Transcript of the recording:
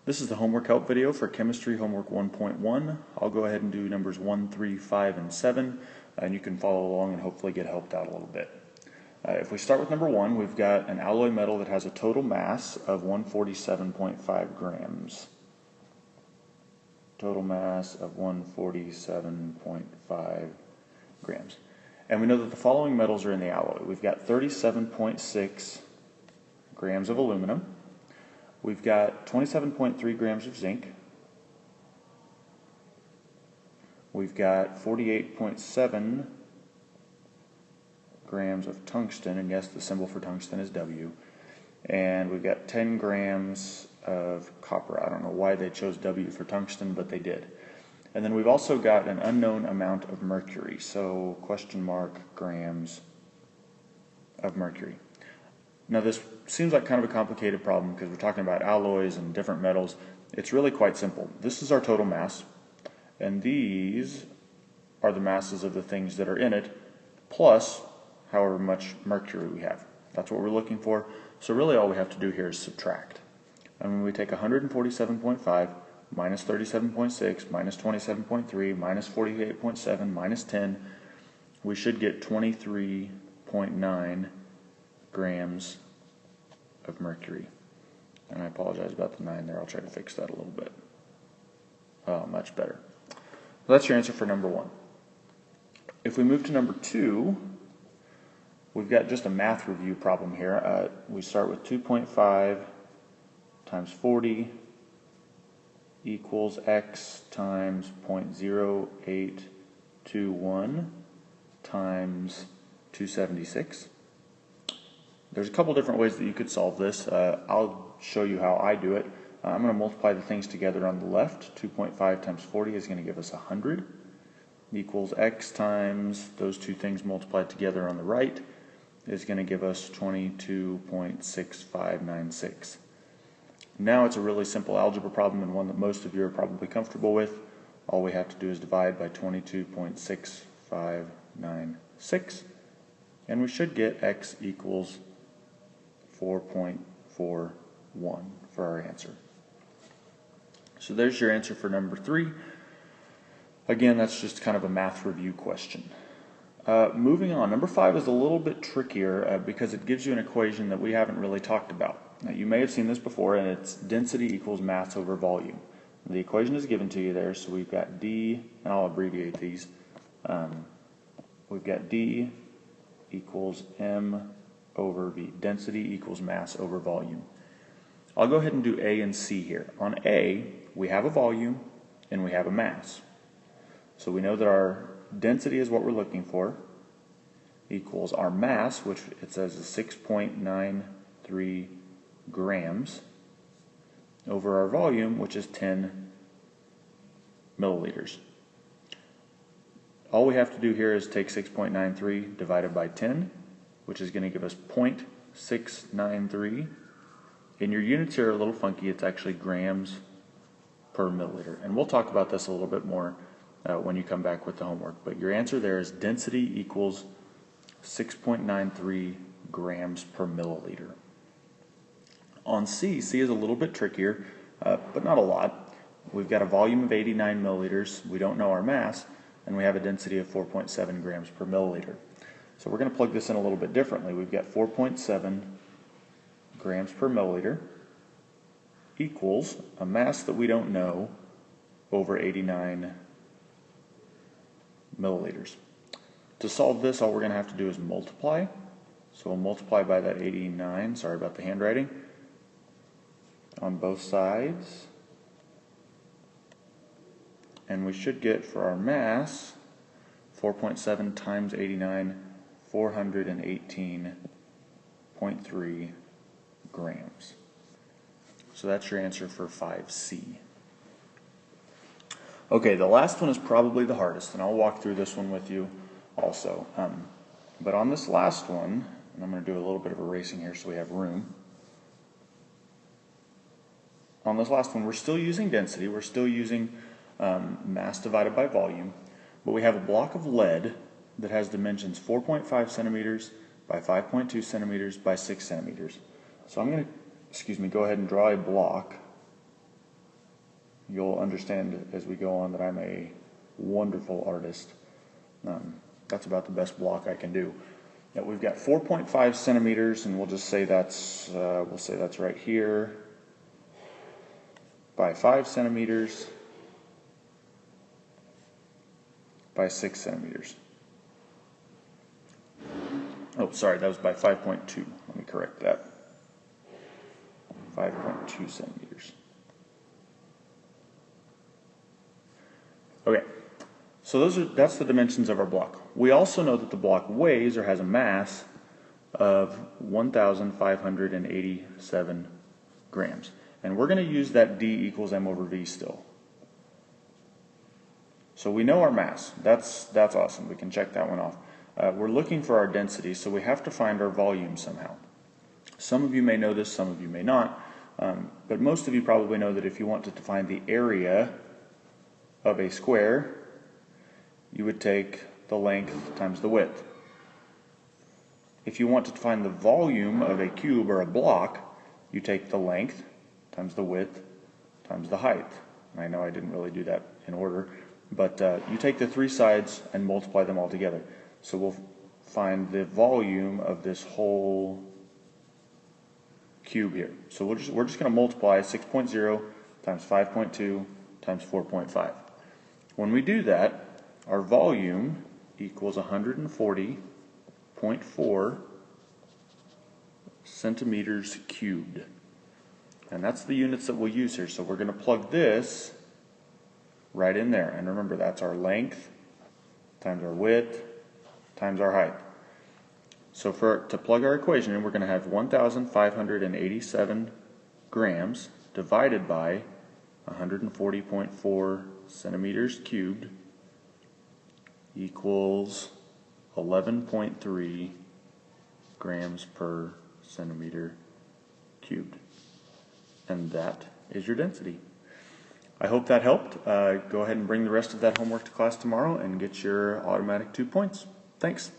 This is the homework help video for Chemistry Homework 1.1. I'll go ahead and do numbers 1, 3, 5, and 7, and you can follow along and hopefully get helped out a little bit. If we start with number 1, we've got an alloy metal that has a total mass of 147.5 grams. Total mass of 147.5 grams. And we know that the following metals are in the alloy. We've got 37.6 grams of aluminum. We've got 27.3 grams of zinc. We've got 48.7 grams of tungsten, and yes, the symbol for tungsten is W. And we've got 10 grams of copper. I don't know why they chose W for tungsten, but they did. And then we've also got an unknown amount of mercury, so question mark grams of mercury. Now this seems like kind of a complicated problem because we're talking about alloys and different metals. It's really quite simple. This is our total mass, and these are the masses of the things that are in it, plus however much mercury we have. That's what we're looking for. So really all we have to do here is subtract. And when we take 147.5 minus 37.6 minus 27.3 minus 48.7 minus 10, we should get 23.9 grams of mercury. And I apologize about the 9 there. I'll try to fix that a little bit. Oh, much better. So that's your answer for number 1. If we move to number 2, we've got just a math review problem here. We start with 2.5 times 40 equals x times 0.0821 times 276. There's a couple different ways that you could solve this. I'll show you how I do it. I'm going to multiply the things together on the left. 2.5 times 40 is going to give us 100 equals x times those two things multiplied together on the right is going to give us 22.6596. Now it's a really simple algebra problem and one that most of you are probably comfortable with. All we have to do is divide by 22.6596 and we should get x equals 4.41 for our answer. So there's your answer for number 3. Again, that's just kind of a math review question. Moving on, number 5 is a little bit trickier because it gives you an equation that we haven't really talked about. Now, you may have seen this before, and it's density equals mass over volume. The equation is given to you there, so we've got D, and I'll abbreviate these. We've got D equals M over V. Density equals mass over volume. I'll go ahead and do A and C here. On A, we have a volume and we have a mass. So we know that our density is what we're looking for, equals our mass, which it says is 6.93 grams, over our volume, which is 10 milliliters. All we have to do here is take 6.93 divided by 10, which is going to give us 0.693. And your units here are a little funky. It's actually grams per milliliter. And we'll talk about this a little bit more when you come back with the homework. But your answer there is density equals 6.93 grams per milliliter. On C, C is a little bit trickier, but not a lot. We've got a volume of 89 milliliters. We don't know our mass. And we have a density of 4.7 grams per milliliter. So we're going to plug this in a little bit differently. We've got 4.7 grams per milliliter equals a mass that we don't know over 89 milliliters. To solve this, all we're going to have to do is multiply. So we'll multiply by that 89, sorry about the handwriting, on both sides. And we should get for our mass 4.7 times 89, 418.3 grams. So that's your answer for 5C. Okay, the last one is probably the hardest, and I'll walk through this one with you also. But on this last one, and I'm going to do a little bit of erasing here so we have room. On this last one, we're still using density. We're still using mass divided by volume, but we have a block of lead that has dimensions 4.5 centimeters by 5.2 centimeters by 6 centimeters. So I'm going to, go ahead and draw a block you'll understand as we go on that I'm a wonderful artist. That's about the best block I can do. Now we've got 4.5 centimeters, and we'll just say that's right here, by 5 centimeters, by 6 centimeters. Oh, sorry, that was by 5.2. Let me correct that. 5.2 centimeters. Okay, so that's the dimensions of our block. We also know that the block weighs or has a mass of 1,587 grams. And we're going to use that D equals M over V still. So we know our mass. That's awesome. We can check that one off. We're looking for our density, so we have to find our volume somehow. Some of you may know this, some of you may not, but most of you probably know that if you wanted to find the area of a square, you would take the length times the width. If you wanted to find the volume of a cube or a block, you take the length times the width times the height. And I know I didn't really do that in order, but you take the three sides and multiply them all together. So we'll find the volume of this whole cube here. So we're just going to multiply 6.0 times 5.2 times 4.5. When we do that, our volume equals 140.4 centimeters cubed. And that's the units that we'll use here. So we're going to plug this right in there. And remember, that's our length times our width times our height. So to plug our equation in, we're going to have 1,587 grams divided by 140.4 centimeters cubed equals 11.3 grams per centimeter cubed. And that is your density. I hope that helped. Go ahead and bring the rest of that homework to class tomorrow and get your automatic 2 points. Thanks.